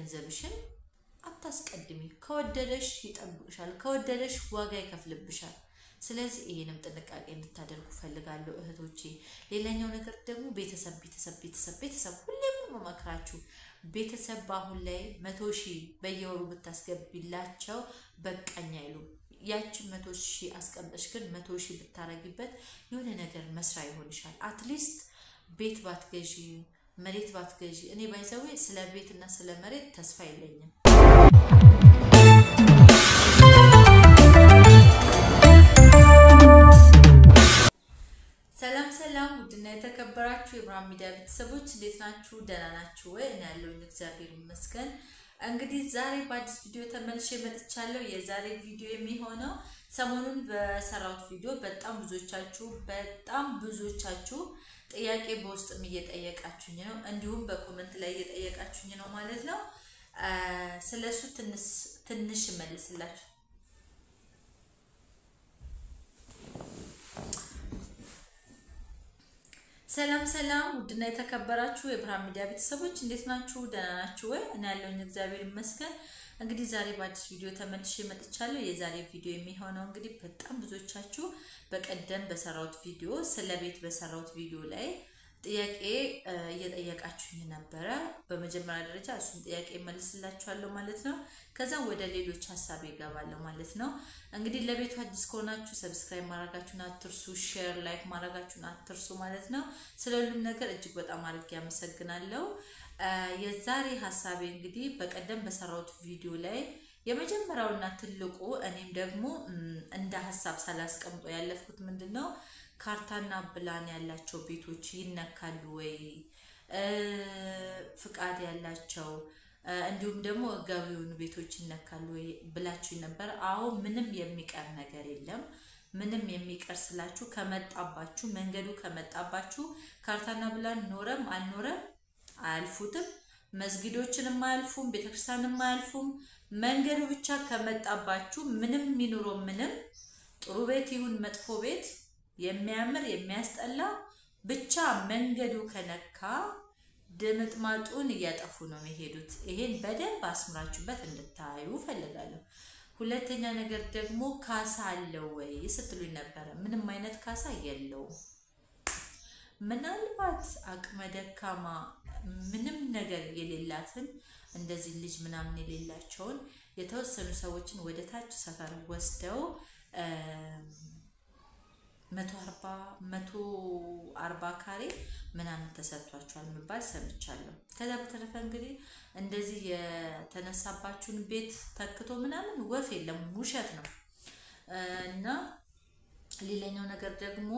ገንዘብሽን አታስቀድሚ ከወደደሽ ይጠብቅሻል ከወደደሽ ዋጋ ይከፍልብሻል ስለዚህ ይሄንም ጥንቃቄ እንድታደርጉ ፈልጋለሁ እህቶቼ ሌላኛው ነገር ደግሞ ቤተሰብ ሁሌም መመክራችሁ ቤተሰብ አሁን ላይ 100,000 በየወሩ ብታስገቢላቸው በቀኛ ይሉ ያቺ 100,000 አስቀምጠሽ ግን 100,000 ብታረጊበት የሆነ ነገር መስራ ይሆንሻል አትሊስት ቤት ባትገዢ መሬት ባትገዢ እኔ ባይዘው ስለ ቤትና ስለ መሬት ተስፋ የለኝም ሰላም ውድና የተከበራችሁ የብርሃን ሚዲያ ቤተሰቦች እንዴት ናችሁ ደህና ናችሁ ወይ እኔ ያለሁኝ እግዚአብሔር ይመስገን እንግዲህ ዛሬ በአዲስ ቪዲዮ ተመልሼ መጥቻለሁ የዛሬ ቪዲዮ የሚሆነው ሰሞኑን በሰራሁት ቪዲዮ በጣም ብዙዎቻችሁ ጥያቄ በውስጥም እየጠየቃችሁኝ ነው እንዲሁም በኮሜንት ላይ እየጠየቃችሁኝ ነው ማለት ነው ስለሱ ትንሽ መልስላችሁ ሰላም ውድና የተከበራችሁ የብርሃን ሚዲያ ቤተሰቦች እንዴት ናችሁ ደህና ናችሁ ወይ እኔ ያለሁኝ እግዚአብሔር ይመስገን እንግዲህ ዛሬ በአዲስ ቪዲዮ ተመልሼ መጥቻለሁ የዛሬ ቪዲዮ የሚሆነው እንግዲህ በጣም ብዙዎቻችሁ በቀደም በሰራሁት ቪዲዮ ስለ ቤት በሰራሁት ቪዲዮ ላይ ጥያቄ እየጠየቃችሁኝ ነበር በመጀመሪያ ደረጃ እሱን ጥያቄ መልስላችኋለሁ ማለት ነው ከዛ ወደ ሌሎች ሐሳብ ይገባለሁ ማለት ነው እንግዲህ ለቤቱ አዲስ ከሆናችሁ ሰብስክራይብ ማድረጋችሁን አትርሱ ሼር ላይክ ማድረጋችሁን አትርሱ ማለት ነው ስለሁሉም ነገር እጅግ በጣም አድርጌ አመሰግናለሁ የዛሬ ሐሳቤ እንግዲህ በቀደም በሰራሁት ቪዲዮ ላይ የመጀመሪያውና ትልቁ እኔም ደግሞ እንደ ሐሳብ ሳላስቀምጦ ያለፍኩት ምንድነው ካርታና ፕላን ያላቸው ቤቶች ይነካሉ ወይ ፍቃድ ያላቸው እንዲሁም ደግሞ ህጋዊውን ቤቶች ይነካሉ ወይ ብላችሁ ነበር አዎ ምንም የሚቀር ነገር የለም ምንም የሚቀር ስላችሁ ከመጣባችሁ መንገዱ ከመጣባችሁ ካርታና ፕላን ኖረም አልኖረም አልፉትም መስጊዶችንም አልፉም ቤተክርስቲያንም አልፉም መንገዱ ብቻ ከመጣባችሁ ምንም ይኑሮ ምንም ጥሩ ቤት ይሁን መጥፎ ቤት የሚያምር የሚያስጠላ ብቻ መንገዱ ከነካ ድምጥማጡን ያጠፉ ነው የሚሄዱት ይሄን በደንብ አስምራችሁበት እንድታዩ ፈልጋለሁ ሁለተኛ ነገር ደግሞ ካሳ አለው ወይ ስትሉኝ ነበር ምንም አይነት ካሳ የለውም ምናልባት አቅመ ደካማ ምንም ነገር የሌላትን እንደዚህ ልጅ ምናምን የሌላቸውን የተወሰኑ ሰዎችን ወደ ታች ሰፈር ወስደው 140 ካሬ ምናምን ተሰጥቷቸዋል ምባል ሰምቻለሁ ከዛ በተረፈ እንግዲህ እንደዚህ የተነሳባችሁን ቤት ተክቶ ምናምን ወፍ የለም ውሸት ነው እና ሌላኛው ነገር ደግሞ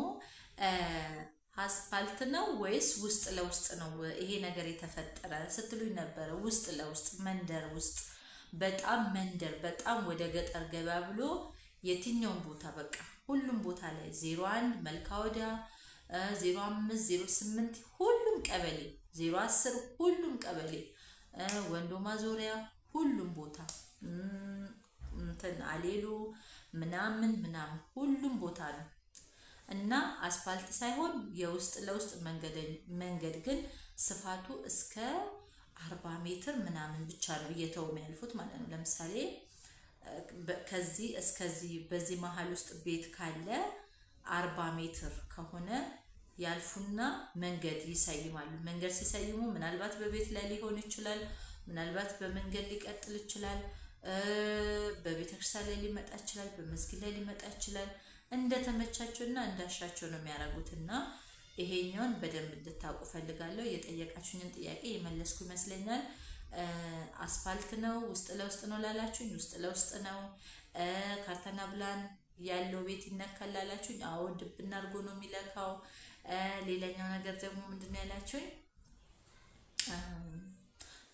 አስፋልት ነው ወይስ ውስጥ ለውስጥ ነው ይሄ ነገር የተፈጠረ ስትሉኝ ነበር ውስጥ ለውስጥ መንደር ውስጥ በጣም ወደ ገጠር ገባ ብሎ የትኛውን ቦታ በቃ ሁሉም ቦታ ላይ 01 መልካወዳ 05 08 ሁሉም ቀበሌ 010 ሁሉም ቀበሌ ወንዶ ማዞሪያ ሁሉም ቦታ እንትን አሌሉ ምናምን ሁሉም ቦታ ነው እና አስፋልት ሳይሆን የውስጥ ለውስጥ መንገድ ግን ስፋቱ እስከ 40 ሜትር ምናምን ብቻ ነው እየተው የሚያልፉት ማለት ነው ለምሳሌ ከዚህ እስከዚህ በዚህ መሃል ውስጥ ቤት ካለ 40 ሜትር ከሆነ ያልፉና መንገድ ይሰይማሉ መንገድ ሲሰይሙ ምናልባት በቤት ላይ ሊሆን ይችላል ምናልባት በመንገድ ሊቀጥል ይችላል በቤተክርስቲያን ላይ ሊመጣ ይችላል በመስጊድ ላይ ሊመጣ ይችላል እንደተመቻቸውና እንዳሻቸው ነው የሚያረጉትና ይሄኛውን በደንብ እንድታውቁ ፈልጋለሁ የጠየቃችሁኝን ጥያቄ የመለስኩ ይመስለኛል አስፋልት ነው ውስጥ ለውስጥ ነው ላላችሁኝ ውስጥ ለውስጥ ነው ካርታና ፕላን ያለው ቤት ይነካል ላላችሁኝ አዎ ድብና አርጎ ነው የሚለካው ሌላኛው ነገር ደግሞ ምንድነው ያላችሁኝ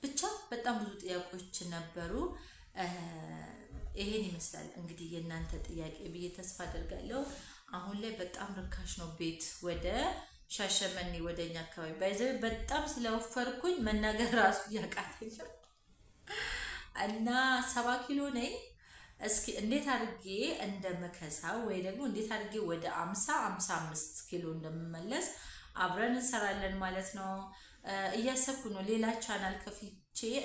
ብቻ በጣም ብዙ ጥያቄዎች ነበሩ ይሄን ይመስላል እንግዲህ የናንተ ጥያቄ ብዬ ተስፋ አደርጋለሁ አሁን ላይ በጣም ርካሽ ነው ቤት ወደ ሻሸመኔ ወደኛ አካባቢ ባይዘው በጣም ስለወፈርኩኝ መናገር ራሱ ያቃተኝ እና 7 ኪሎ ነኝ እስኪ እንዴት አድርጌ እንደመከሳው ወይ ደግሞ እንዴት አድርጌ ወደ 55 ኪሎ እንደምመለስ አብረን እንሰራለን ማለት ነው እያሰብኩ ነው ሌላ ቻናል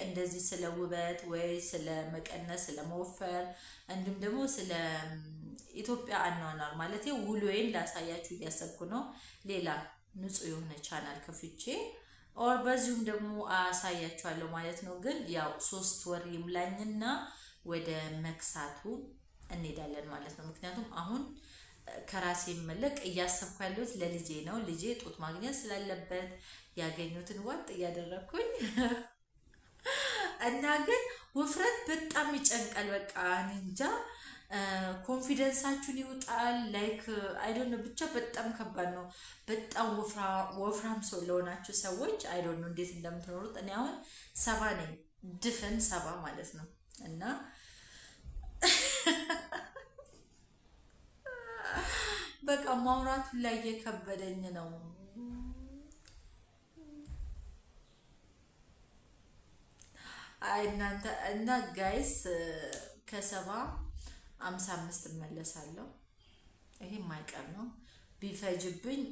እንደዚህ ስለ ውበት ወይ ስለ መቀነስ ስለ መወፈር እንዲሁም ደግሞ ስለ ኢትዮጵያ አኗኗር ማለት ውሎዬን ላሳያችሁ እያሰብኩ ነው። ሌላ ንጹህ የሆነ ቻናል ከፍቼ ኦር በዚሁም ደግሞ አሳያችኋለሁ ማለት ነው። ግን ያው 3 ወር ይምላኝና ወደ መክሳቱ እንሄዳለን ማለት ነው። ምክንያቱም አሁን ከራሴ መለቅ እያሰብኩ ያለሁት ለልጄ ነው። ልጄ ጡት ማግኘት ስላለበት ያገኙትን ዋጥ እያደረኩኝ እና ግን ውፍረት በጣም ይጨንቃል። በቃ እንጃ ኮንፊደንሳችሁን ይውጣል። ላይክ አይ ዶንት ኖ ብቻ በጣም ከባድ ነው። በጣም ወፍራም ሰው ለሆናችሁ ሰዎች አይ ዶንት ኖ እንዴት እንደምትኖሩት። እኔ አሁን 70 ነኝ፣ ድፍን 70 ማለት ነው። እና በቃ ማውራቱ ላይ የከበደኝ ነው። አይ እናንተ እና ጋይስ ከ70-55 እመለሳለሁ። ይሄ የማይቀር ነው። ቢፈጅብኝ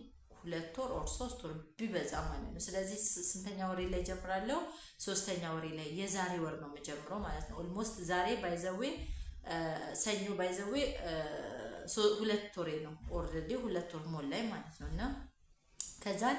2 ወር ኦር 3 ወር ቢበዛ ማለት ነው። ስለዚህ ስንተኛ ወሬ ላይ ጀምራለሁ? 3ኛ ወሬ ላይ የዛሬ ወር ነው የምጀምረው ማለት ነው። ኦልሞስት ዛሬ ባይዘዌ ሰኞ ባይዘዌ 2 ወሬ ነው። ኦልሬዲ 2 ወር ሞላኝ ማለት ነው። እና ከዛን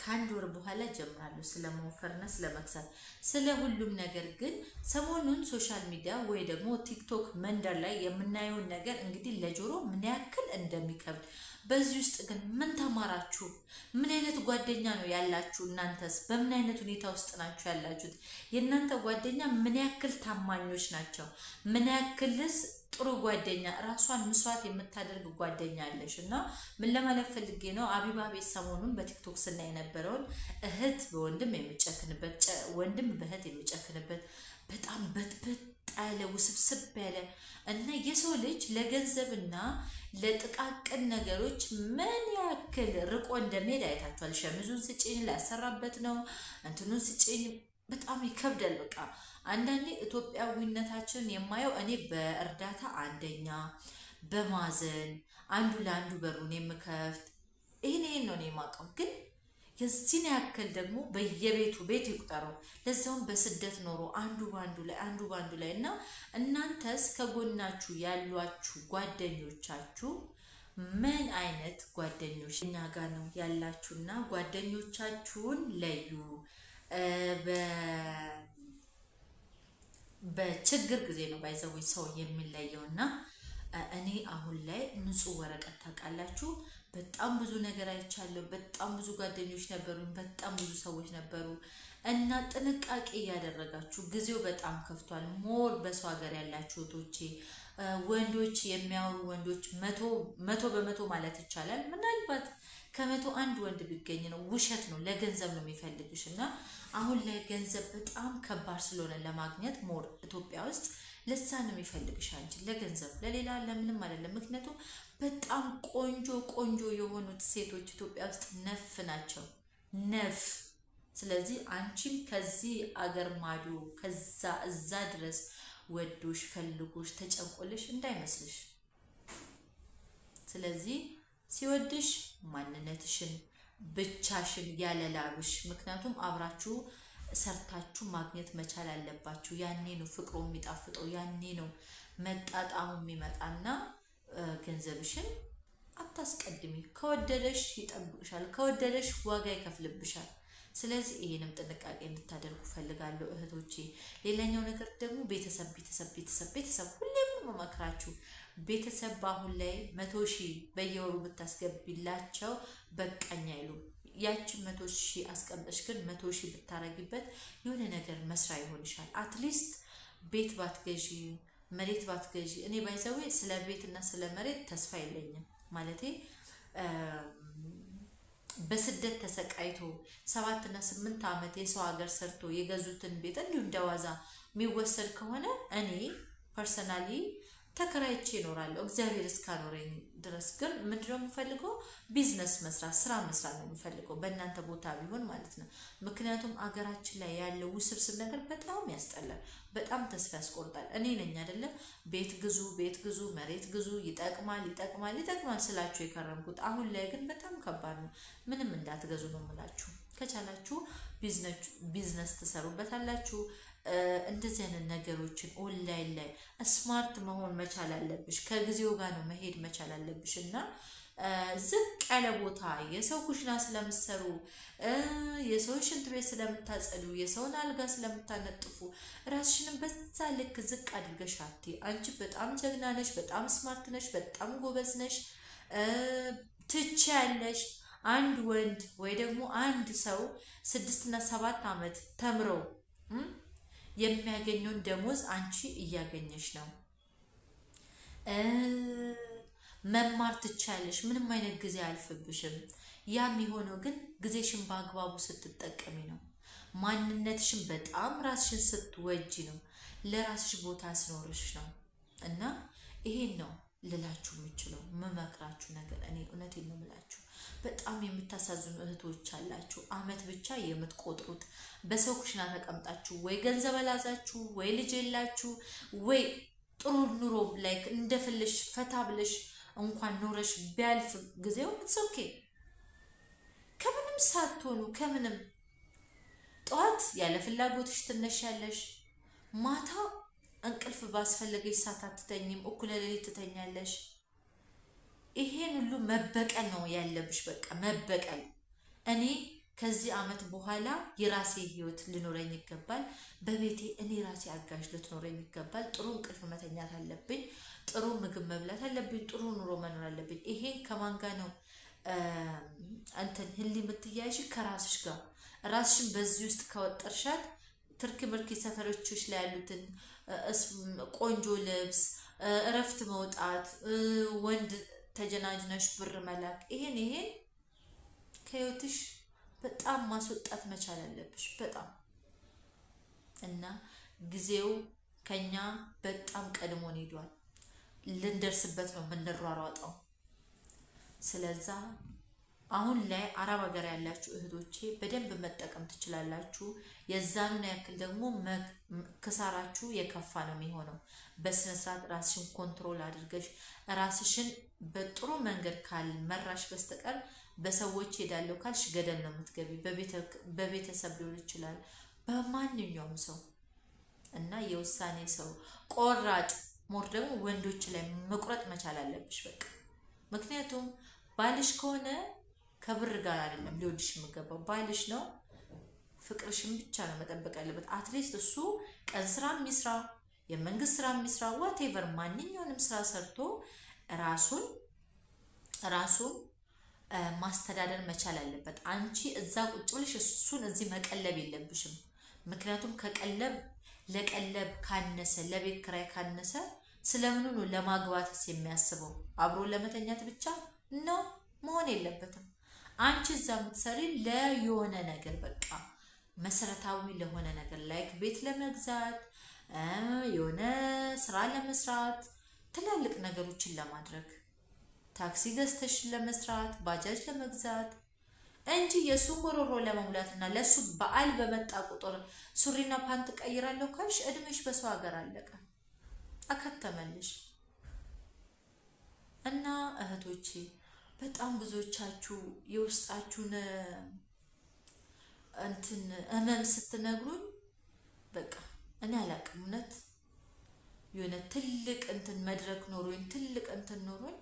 ከአንድ ወር በኋላ ጀምራለሁ ስለመወፈርና ስለመክሳት ስለ ሁሉም ነገር። ግን ሰሞኑን ሶሻል ሚዲያ ወይ ደግሞ ቲክቶክ መንደር ላይ የምናየውን ነገር እንግዲህ ለጆሮ ምን ያክል እንደሚከብድ በዚህ ውስጥ ግን ምን ተማራችሁ? ምን አይነት ጓደኛ ነው ያላችሁ? እናንተስ በምን አይነት ሁኔታ ውስጥ ናችሁ ያላችሁት? የእናንተ ጓደኛ ምን ያክል ታማኞች ናቸው? ምን ያክልስ ጥሩ ጓደኛ ራሷን መስዋዕት የምታደርግ ጓደኛ አለሽ? እና ምን ለማለት ፈልጌ ነው፣ አቢባ ቤት ሰሞኑን በቲክቶክ ስናይ የነበረውን እህት በወንድም የሚጨክንበት ወንድም በእህት የሚጨክንበት በጣም በጥበጥ ያለ ውስብስብ ያለ እና የሰው ልጅ ለገንዘብና ለጥቃቅን ነገሮች ምን ያክል ርቆ እንደሚሄድ አይታችኋል። ሸሚዙን ስጪኝ ላሰራበት ነው እንትኑን ስጪኝ በጣም ይከብዳል። በቃ አንዳንዴ ኢትዮጵያዊነታችን የማየው እኔ በእርዳታ አንደኛ በማዘን አንዱ ለአንዱ በሩን የምከፍት ይሄን ነው የማውቀው። ግን የዚህን ያክል ደግሞ በየቤቱ ቤት ይቁጠረው፣ ለዛውም በስደት ኖሮ አንዱ ባንዱ ላይ እና እናንተስ ከጎናችሁ ያሏችሁ ጓደኞቻችሁ ምን አይነት ጓደኞች እኛ ጋር ነው ያላችሁና ጓደኞቻችሁን ለዩ። በችግር ጊዜ ነው ባይዘው ሰው የሚለየውና እኔ አሁን ላይ ንጹህ ወረቀት ታውቃላችሁ በጣም ብዙ ነገር አይቻለሁ። በጣም ብዙ ጓደኞች ነበሩኝ፣ በጣም ብዙ ሰዎች ነበሩ እና ጥንቃቄ ያደረጋችሁ ጊዜው በጣም ከፍቷል። ሞር በሰው ሀገር ያላችሁ እህቶቼ ወንዶች የሚያወሩ ወንዶች 100% ማለት ይቻላል ምናልባት ከ100 አንድ ወንድ ቢገኝ ነው ውሸት ነው፣ ለገንዘብ ነው የሚፈልግሽ። እና አሁን ላይ ገንዘብ በጣም ከባድ ስለሆነ ለማግኘት ሞር ኢትዮጵያ ውስጥ ለዛ ነው የሚፈልግሽ አንቺ ለገንዘብ ለሌላ ለምንም አይደለም። ምክንያቱም በጣም ቆንጆ የሆኑት ሴቶች ኢትዮጵያ ውስጥ ነፍ ናቸው ነፍ። ስለዚህ አንቺም ከዚህ አገር ማዶ እዛ ድረስ ወዶሽ ፈልጎሽ ተጨንቆልሽ እንዳይመስልሽ። ስለዚህ ሲወድሽ ማንነትሽን ብቻሽን ያለላብሽ፣ ምክንያቱም አብራችሁ ሰርታችሁ ማግኘት መቻል አለባችሁ። ያኔ ነው ፍቅሩ የሚጣፍጠው፣ ያኔ ነው መጣጣሙ የሚመጣና ገንዘብሽን አታስቀድሚ። ከወደደሽ ይጠብቅሻል፣ ከወደደሽ ዋጋ ይከፍልብሻል። ስለዚህ ይሄንም ጥንቃቄ እንድታደርጉ ፈልጋለሁ እህቶቼ። ሌላኛው ነገር ደግሞ ቤተሰብ ሁሌም መመክራችሁ ቤተሰብ አሁን ላይ 100,000 በየወሩ ብታስገቢላቸው በቃኛ ይሉ ያችን 100,000 አስቀምጠሽ ግን 100,000 ብታረጊበት የሆነ ነገር መስራ ይሆንሻል። አትሊስት ቤት ባትገዢ መሬት ባትገዢ። እኔ ባይዘው ስለ ቤትና ስለ መሬት ተስፋ የለኝም ማለቴ በስደት ተሰቃይቶ 7 እና 8 ዓመት የሰው ሀገር ሰርቶ የገዙትን ቤት እንዲሁ እንደዋዛ የሚወሰድ ከሆነ እኔ ፐርሰናሊ ተከራይቼ እኖራለሁ እግዚአብሔር እስካኖረኝ ድረስ። ግን ምንድነው የምፈልገው ቢዝነስ መስራት ስራ መስራት ነው የምፈልገው በእናንተ ቦታ ቢሆን ማለት ነው። ምክንያቱም አገራችን ላይ ያለው ውስብስብ ነገር በጣም ያስጠላል፣ በጣም ተስፋ ያስቆርጣል። እኔ ነኝ አይደለ ቤት ግዙ መሬት ግዙ ይጠቅማል ስላችሁ የከረምኩት። አሁን ላይ ግን በጣም ከባድ ነው። ምንም እንዳትገዙ ነው የምላችሁ። ከቻላችሁ ቢዝነስ ተሰሩበታላችሁ እንደዚህ አይነት ነገሮችን ኦንላይን ላይ ስማርት መሆን መቻል አለብሽ ከጊዜው ጋር ነው መሄድ መቻል አለብሽና ዝቅ ያለ ቦታ የሰው ኩሽና ስለምትሰሩ የሰው ሽንት ቤት ስለምታጸዱ የሰውን አልጋ ስለምታነጥፉ ራስሽን በዛ ልክ ዝቅ አድርገሽ አንቺ በጣም ጀግና ነሽ በጣም ስማርት ነሽ በጣም ጎበዝ ነሽ ትቻለሽ አንድ ወንድ ወይ ደግሞ አንድ ሰው 6 እና 7 አመት ተምሮ የሚያገኘውን ደሞዝ አንቺ እያገኘሽ ነው መማር ትቻለሽ ምንም አይነት ጊዜ አልፈብሽም ያም ይሆነው ግን ጊዜሽን በአግባቡ ስትጠቀሚ ነው ማንነትሽን በጣም ራስሽን ስትወጂ ነው ለራስሽ ቦታ ስኖርሽ ነው እና ይሄን ነው ልላችሁ የምችለው መመክራችሁ ነገር እኔ እውነቴን ነው የምላችሁ በጣም የምታሳዝኑ እህቶች አላችሁ አመት ብቻ የምትቆጥሩት በሰው ኩሽና ተቀምጣችሁ ወይ ገንዘብ አላዛችሁ ወይ ልጅ የላችሁ ወይ ጥሩ ኑሮ ላይክ እንደፈለሽ ፈታ ብለሽ እንኳን ኖረሽ ቢያልፍ ጊዜው ኦኬ ከምንም ሳትሆኑ ከምንም ጧት ያለ ፍላጎትሽ ትነሻለሽ ማታ እንቅልፍ ባስፈልገሽ ሰዓት አትተኝም እኩለ ሌሊት ትተኛለሽ ይሄን ሁሉ መበቀል ነው ያለብሽ በቃ መበቀል እኔ ከዚህ አመት በኋላ የራሴ ህይወት ልኖረኝ ይገባል በቤቴ እኔ ራሴ አጋዥ ልትኖረኝ ይገባል ጥሩ እንቅልፍ መተኛት አለብኝ ጥሩ ምግብ መብላት አለብኝ ጥሩ ኑሮ መኖር አለብኝ ይሄን ከማን ጋር ነው አንተን ህሊ ምትያይሽ ከራስሽ ጋር ራስሽን በዚህ ውስጥ ከወጠርሻት ትርክ ምርክ ሰፈሮችሽ ላይ ያሉትን ቆንጆ ልብስ እረፍት መውጣት ወንድ ተጀናጅነሽ ብር መላክ ይሄን ከህይወትሽ በጣም ማስወጣት መቻል አለብሽ በጣም እና ጊዜው ከኛ በጣም ቀድሞን ሄዷል ልንደርስበት ነው ምንሯሯጣው ስለዛ አሁን ላይ አረብ ሀገር ያላችሁ እህቶቼ በደንብ መጠቀም ትችላላችሁ የዛኑን ያክል ደግሞ ከሳራችሁ የከፋ ነው የሚሆነው በስነ ስርዓት ራስሽን ኮንትሮል አድርገሽ ራስሽን በጥሩ መንገድ ካልመራሽ በስተቀር በሰዎች ሄዳለው ካልሽ ገደል ነው የምትገቢ በቤተሰብ ሊሆን ይችላል በማንኛውም ሰው እና የውሳኔ ሰው ቆራጥ ሞር ደግሞ ወንዶች ላይ መቁረጥ መቻል አለብሽ በቃ ምክንያቱም ባልሽ ከሆነ ከብር ጋር አይደለም ሊወድሽ የሚገባው ባልሽ ነው ፍቅርሽን ብቻ ነው መጠበቅ ያለበት አትሊስት እሱ ቀን ስራ የሚስራ የመንግስት ስራ የሚስራ whatever ማንኛውንም ስራ ሰርቶ ራሱን ማስተዳደር መቻል አለበት አንቺ እዛ ቁጭ ብለሽ እሱን እዚህ መቀለብ የለብሽም ምክንያቱም ከቀለብ ለቀለብ ካነሰ ለቤት ክራይ ካነሰ ስለምን ነው ለማግባትስ የሚያስበው አብሮ ለመተኛት ብቻ ነው መሆን የለበትም አንቺ እዛ ምትሰሪ ለየሆነ ነገር በቃ መሰረታዊ ለሆነ ነገር ላይክ ቤት ለመግዛት የሆነ ስራ ለመስራት ትላልቅ ነገሮችን ለማድረግ ታክሲ ገዝተሽ ለመስራት ባጃጅ ለመግዛት እንጂ የሱን ጎሮሮ ለመሙላትና ለሱ በዓል በመጣ ቁጥር ሱሪና ፓንት ቀይራለሁ ካልሽ እድሜሽ በሰው ሀገር አለቀ አከተመልሽ እና እህቶቼ በጣም ብዙዎቻችሁ የውስጣችሁን እንትን እመም ስትነግሩኝ በቃ እኔ አላቅምነት የሆነ ትልቅ እንትን መድረክ ኖሮኝ ትልቅ እንትን ኖሮኝ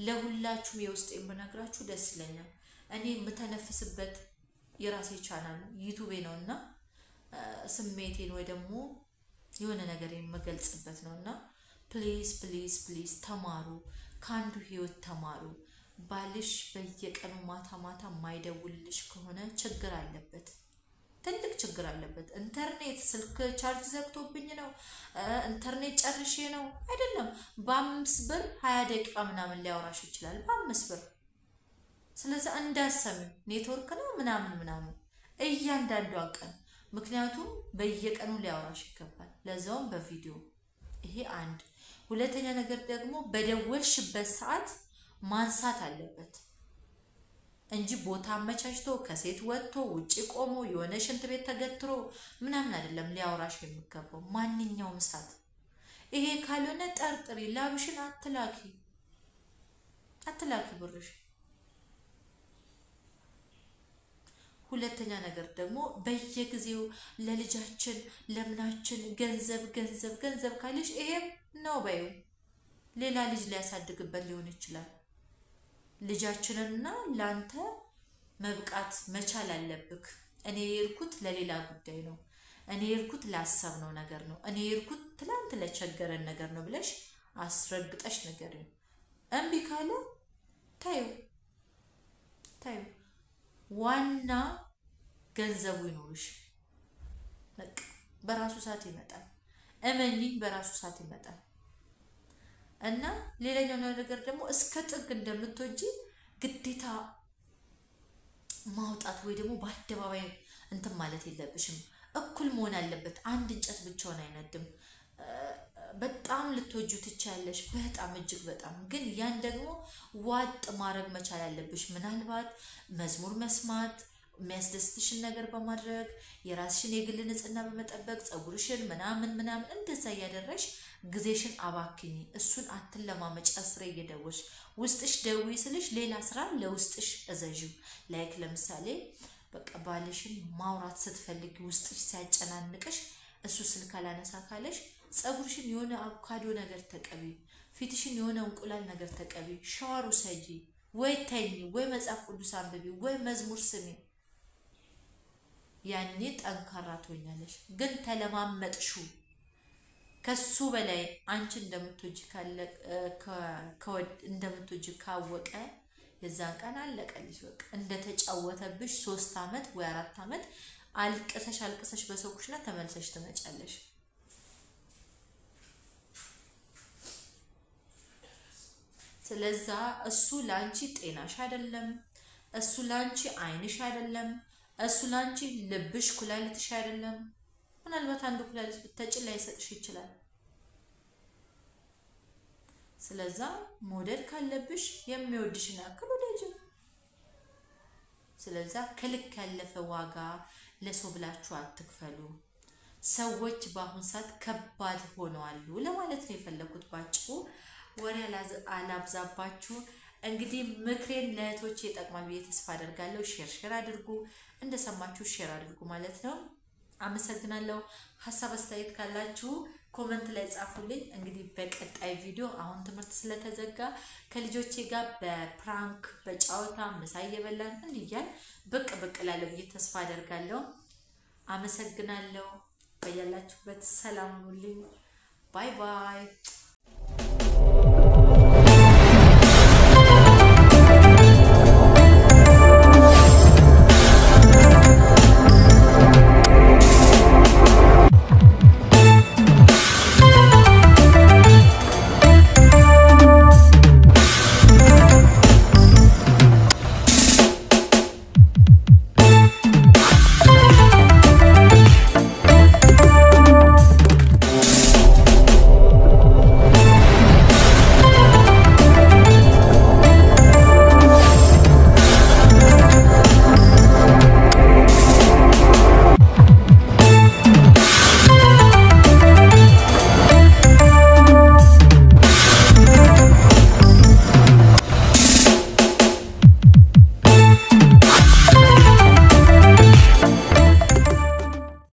ለሁላችሁም የውስጤን በነግራችሁ ደስ ይለኛል እኔ ምተነፍስበት የራሴ ቻናል ዩቲዩብ ነውና ስሜቴን ወይ ደግሞ የሆነ ነገር የምገልጽበት ነውና ፕሊዝ ተማሩ ካንዱ ህይወት ተማሩ ባልሽ በየቀኑ ማታ ማይደውልሽ ከሆነ ችግር አለበት ትልቅ ችግር አለበት ኢንተርኔት ስልክ ቻርጅ ዘግቶብኝ ነው ኢንተርኔት ጨርሼ ነው አይደለም በ5 ብር 20 ደቂቃ ምናምን ሊያወራሽ ይችላል በ5 ብር ስለዚህ እንዳሰም ኔትወርክ ነው ምናምን እያንዳንዱ ቀን ምክንያቱም በየቀኑ ሊያወራሽ ይገባል ለዛውም በቪዲዮ ይሄ አንድ ሁለተኛ ነገር ደግሞ በደወልሽበት ሰዓት ማንሳት አለበት እንጂ ቦታ አመቻችቶ ከሴት ወጥቶ ውጪ ቆሞ የሆነ ሽንት ቤት ተገትሮ ምናምን አይደለም ሊያወራሽ የሚገባው ማንኛውም ሰዓት ይሄ ካልሆነ ጠርጥሪ ላብሽን አትላኪ ብርሽ ሁለተኛ ነገር ደግሞ በየጊዜው ለልጃችን ለምናችን ገንዘብ ገንዘብ ገንዘብ ካለሽ ይሄም ነው በዩ ሌላ ልጅ ሊያሳድግበት ሊሆን ይችላል። ልጃችንና ላንተ መብቃት መቻል አለብክ። እኔ የርኩት ለሌላ ጉዳይ ነው፣ እኔ የርኩት ላሰብነው ነገር ነው፣ እኔ የርኩት ትላንት ለቸገረን ነገር ነው ብለሽ አስረግጠሽ ነገርን እምቢ ካለ ታዩ ዋና ገንዘቡ ይኖርሽ። በቃ በራሱ ሰዓት ይመጣል። እመኚኝ በራሱ ሰዓት ይመጣል። እና ሌላኛው ነገር ደግሞ እስከ ጥግ እንደምትወጂ ግዴታ ማውጣት ወይ ደግሞ በአደባባይ እንትን ማለት የለብሽም። እኩል መሆን አለበት። አንድ እንጨት ብቻውን አይነድም። በጣም ልትወጂው ትቻለሽ፣ በጣም እጅግ በጣም ግን ያን ደግሞ ዋጥ ማድረግ መቻል አለብሽ። ምናልባት መዝሙር መስማት፣ የሚያስደስትሽን ነገር በማድረግ የራስሽን የግል ንጽህና በመጠበቅ ጸጉርሽን ምናምን እንደዛ ያደረሽ ጊዜሽን አባክኝ። እሱን አትለማመጭ። አስሬ እየደወልሽ ውስጥሽ ደዊ ስልሽ ሌላ ስራ ለውስጥሽ እዘዥው። ላይክ ለምሳሌ በቃ ባልሽን ማውራት ስትፈልጊ ውስጥሽ ሲያጨናንቅሽ እሱ ስልክ አላነሳ ካለሽ ጸጉርሽን የሆነ አቮካዶ ነገር ተቀቢ፣ ፊትሽን የሆነ እንቁላል ነገር ተቀቢ፣ ሻወር ውሰጂ፣ ወይ ተኝ፣ ወይ መጽሐፍ ቅዱስ አንብቢ፣ ወይ መዝሙር ስሚ። ያኔ ጠንካራ ትሆኛለሽ። ግን ተለማመጥሹ ከሱ በላይ አንቺ እንደምትወጂ ካወቀ የዛን ቀን አለቀልሽ። በቃ እንደተጫወተብሽ 3 አመት ወይ 4 አመት አልቅሰሽ በሰው ኩሽና ተመልሰሽ ትመጫለሽ። ስለዛ እሱ ላንቺ ጤናሽ አይደለም፣ እሱ ላንቺ አይንሽ አይደለም፣ እሱ ላንቺ ልብሽ ኩላሊትሽ አይደለም። ምናልባት አንዱ ኩላሊት ብትጠጪ ላይሰጥሽ ይችላል። ስለዛ ሞዴል ካለብሽ የሚወድሽን ያክል ወደጂ። ስለዛ ከልክ ያለፈ ዋጋ ለሰው ብላችሁ አትክፈሉ። ሰዎች በአሁን ሰዓት ከባድ ሆነዋል ለማለት ነው የፈለኩት ባጭሩ። ወሬ አላብዛባችሁ። እንግዲህ ምክሬን ለእህቶቼ ይጠቅማል ብዬ ተስፋ አደርጋለሁ። ሼር አድርጉ፣ እንደሰማችሁ ሼር አድርጉ ማለት ነው። አመሰግናለሁ። ሐሳብ አስተያየት ካላችሁ ኮሜንት ላይ ጻፉልኝ። እንግዲህ በቀጣይ ቪዲዮ አሁን ትምህርት ስለተዘጋ ከልጆቼ ጋር በፕራንክ በጫወታ ምሳ እየበላን እንዲያል ብቅ ላለው ብዬ ተስፋ አደርጋለሁ። አመሰግናለሁ። በያላችሁበት ሰላም ሁኑልኝ። ባይ ባይ።